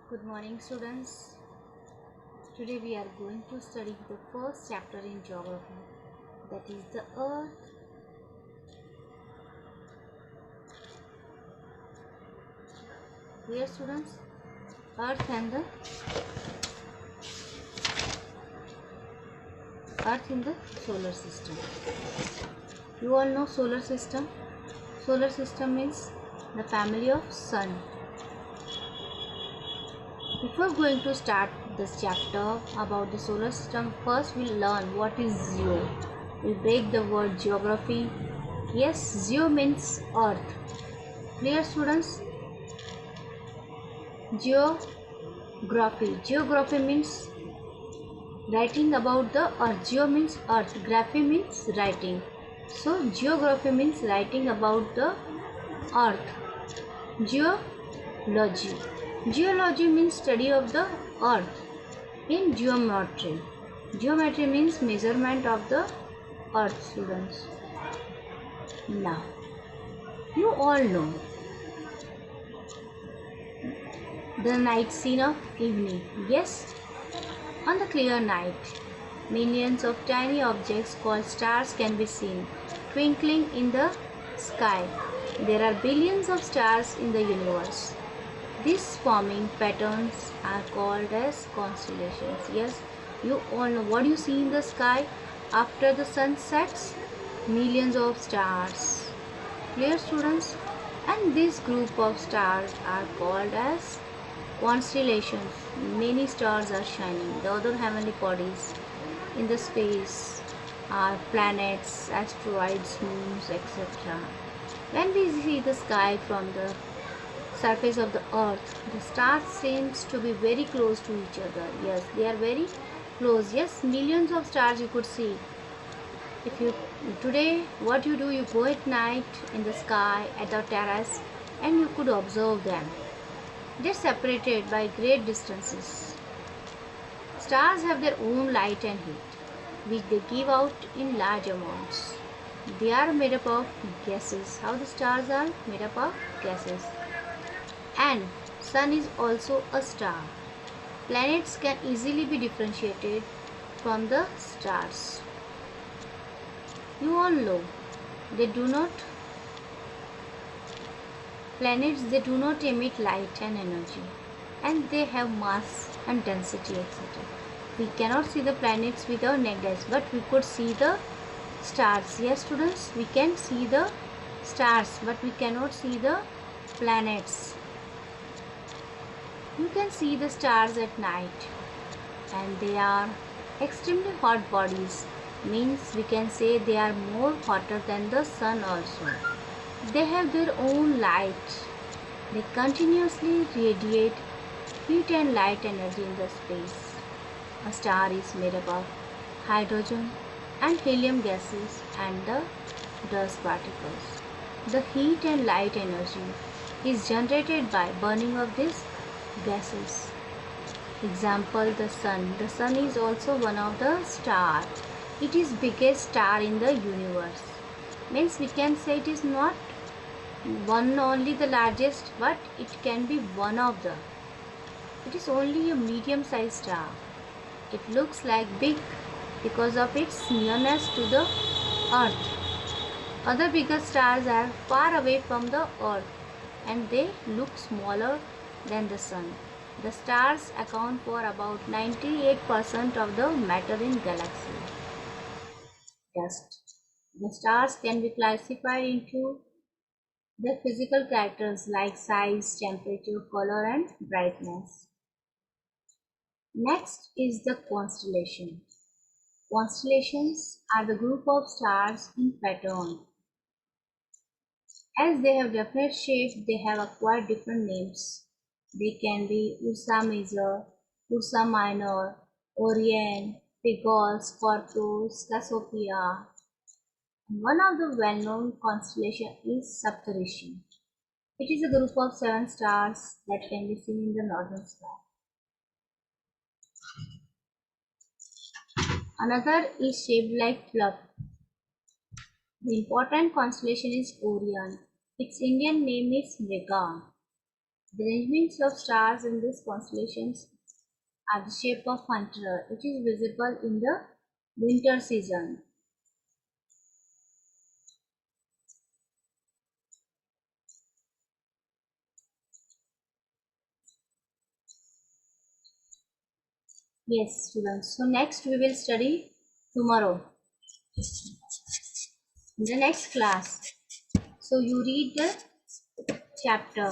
Good morning, students. Today we are going to study the first chapter in geography, that is the Earth. Here, students, Earth and the Earth in the solar system. You all know solar system. Solar system means the family of Sun. Before going to start this chapter about the solar system, first we'll learn what is geo. We'll break the word geography. Yes, geo means Earth. Clear, students? Geography. Geography means writing about the earth. Geo means earth. Graphy means writing. So geography means writing about the earth. Geology. Geology means study of the earth. In geometry. Geometry means measurement of the earth, students. Now, you all know the night scene of evening. Yes, on the clear night, millions of tiny objects called stars can be seen twinkling in the sky. There are billions of stars in the universe. These forming patterns are called as constellations. Yes, you all know what you see in the sky after the sun sets. Millions of stars. Clear, students? And this group of stars are called as constellations. Many stars are shining. The other heavenly bodies in the space are planets, asteroids, moons, etc. When we see the sky from the surface of the earth, the stars seems to be very close to each other. Yes, they are very close. Yes, millions of stars you could see. If you today what you do, you go at night in the sky at the terrace and you could observe them. They're separated by great distances. Stars have their own light and heat, which they give out in large amounts. They are made up of gases. How the stars are made up of gases. And Sun is also a star. Planets can easily be differentiated from the stars. You all know they do not planets they do not emit light and energy, and they have mass and density, etc. We cannot see the planets with our naked eyes, but we could see the stars. Yes, students, we can see the stars, but we cannot see the planets. You can see the stars at night, and they are extremely hot bodies. Means we can say they are more hotter than the sun also. They have their own light. They continuously radiate heat and light energy in the space. A star is made up of hydrogen and helium gases and the dust particles. The heat and light energy is generated by burning of these gases. Example, the sun. The sun is also one of the stars. It is biggest star in the universe. Means we can say it is not one only the largest, but it can be one of the. It is only a medium sized star. It looks like big because of its nearness to the earth. Other bigger stars are far away from the earth and they look smaller than the sun. The stars account for about 98% of the matter in galaxy. Dust. The stars can be classified into their physical characters like size, temperature, color, and brightness. Next is the constellation. Constellations are the group of stars in pattern. As they have definite shape, they have acquired different names. They can be Ursa Major, Ursa Minor, Orion, Pygos, Scorpius, Cassiopeia. One of the well-known constellation is Saptarishi. It is a group of 7 stars that can be seen in the northern sky. Another is shaped like fluff. The important constellation is Orion. Its Indian name is Mriga. The arrangements of stars in these constellations are the shape of hunter, which is visible in the winter season. Yes, students. So next we will study tomorrow in the next class. So you read the chapter.